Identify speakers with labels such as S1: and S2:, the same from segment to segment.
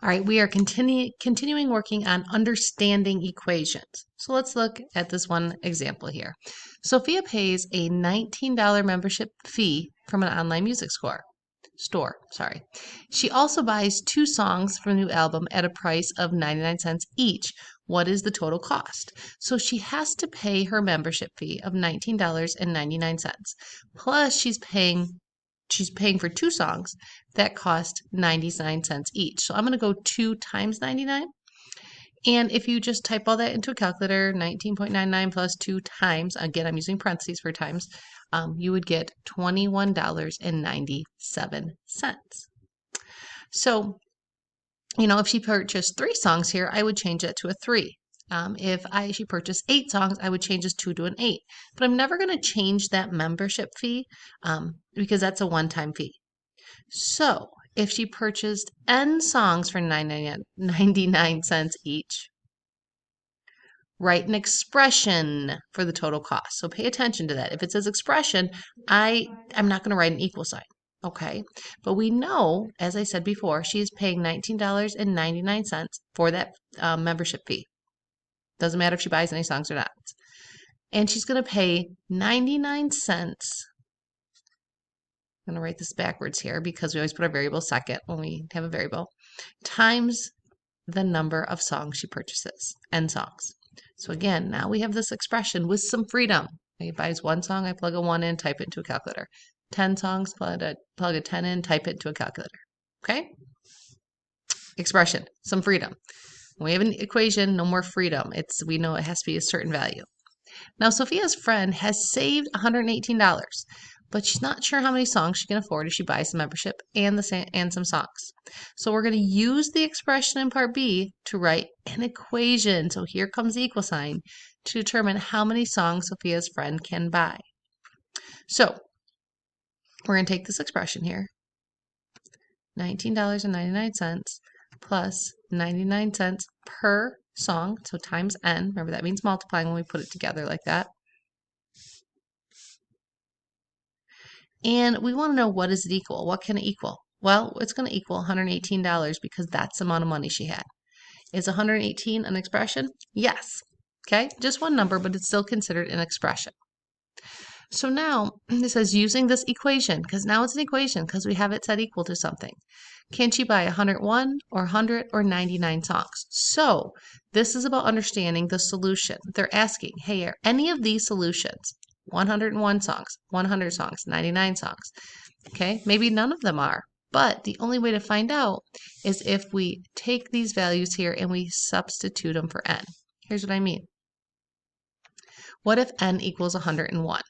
S1: All right, we are continuing working on understanding equations. So let's look at this one example here. Sophia pays a $19 membership fee from an online music store. She also buys 2 songs from the new album at a price of 99 cents each. What is the total cost? So she has to pay her membership fee of $19.99. Plus she's paying for 2 songs that cost 99 cents each. So I'm going to go 2 times 99. And if you just type all that into a calculator, 19.99 plus 2 times, again, I'm using parentheses for times, you would get $21.97. So, if she purchased 3 songs here, I would change that to a 3. If she purchased 8 songs, I would change this 2 to an 8. But I'm never going to change that membership fee because that's a one-time fee. So if she purchased N songs for 99 cents each, write an expression for the total cost. So pay attention to that. If it says expression, I'm not going to write an equal sign. Okay, but we know, as I said before, she is paying $19.99 for that membership fee. Doesn't matter if she buys any songs or not. And she's going to pay 99 cents. I'm going to write this backwards here because we always put our variable second when we have a variable, times the number of songs she purchases, N songs. So again, now we have this expression with some freedom. If I buys 1 song, I plug a 1 in, type it into a calculator. 10 songs, plug a 10 in, type it into a calculator. Okay? Expression, some freedom. When we have an equation, no more freedom. We know it has to be a certain value. Now, Sophia's friend has saved $118, but she's not sure how many songs she can afford if she buys the membership and some songs. So we're going to use the expression in part B to write an equation. So here comes the equal sign to determine how many songs Sophia's friend can buy. So we're going to take this expression here, $19.99 plus 99 cents per song, so times N. Remember, that means multiplying when we put it together like that. And we want to know, what is it equal? What can it equal? Well, it's going to equal $118 because that's the amount of money she had. Is 118 an expression? Yes. Okay, just one number, but it's still considered an expression. So now it says using this equation, because now it's an equation because we have it set equal to something. Can she buy 101 or 100 or 99 songs? So this is about understanding the solution. They're asking, hey, are any of these solutions 101 songs, 100 songs, 99 songs? Okay, maybe none of them are. But the only way to find out is if we take these values here and we substitute them for N. Here's what I mean. What if N equals 101?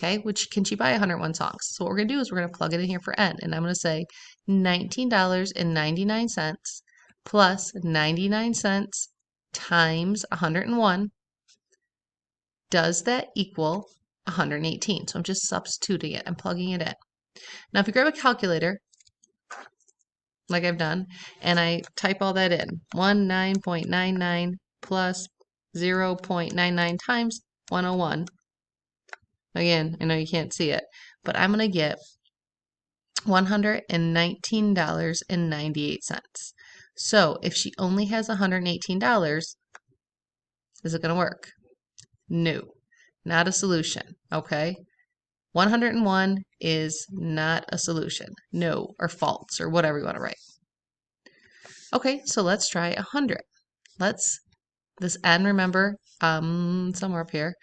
S1: Okay, which can she buy 101 songs? So what we're going to do is we're going to plug it in here for N. And I'm going to say $19.99 plus 99 cents times 101. Does that equal 118? So I'm just substituting it. I'm plugging it in. Now, if you grab a calculator, like I've done, and I type all that in, 19.99 plus 0.99 times 101. Again, I know you can't see it, but I'm going to get $119.98. So if she only has $118, is it going to work? No, not a solution, okay? 101 is not a solution. No, or false, or whatever you want to write. Okay, so let's try 100. This N, remember, somewhere up here,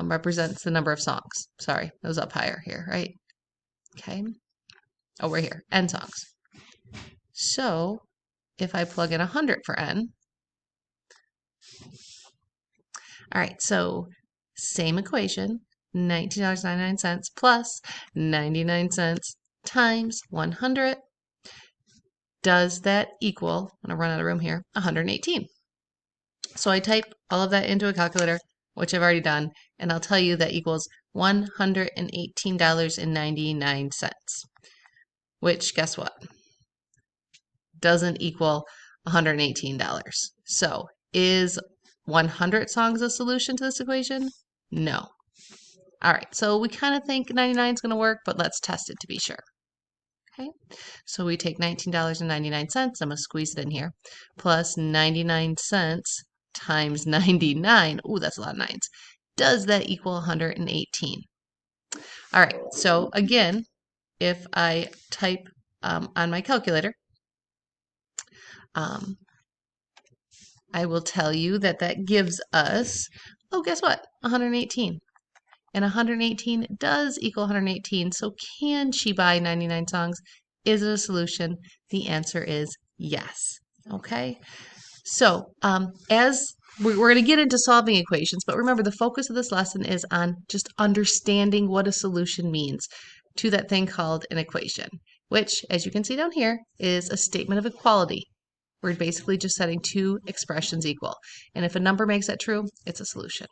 S1: represents the number of songs. Sorry, it was up higher here, right? Okay. Over here, N songs. So if I plug in 100 for N, all right, so same equation, $19.99 plus 99 cents times 100. Does that equal, I'm going to run out of room here, 118? So I type all of that into a calculator, which I've already done, and I'll tell you that equals $118.99, which, guess what? Doesn't equal $118. So is 100 songs a solution to this equation? No. All right, so we kind of think 99 is going to work, but let's test it to be sure. Okay, so we take $19.99, I'm going to squeeze it in here, plus 99 cents times 99. Ooh, that's a lot of nines. Does that equal 118? All right, so again, if I type on my calculator, I will tell you that that gives us, oh, guess what? 118. And 118 does equal 118. So can she buy 99 songs? Is it a solution? The answer is yes. Okay. So as we're going to get into solving equations, but remember the focus of this lesson is on just understanding what a solution means to that thing called an equation, which, as you can see down here, is a statement of equality. We're basically just setting two expressions equal. And if a number makes that true, it's a solution.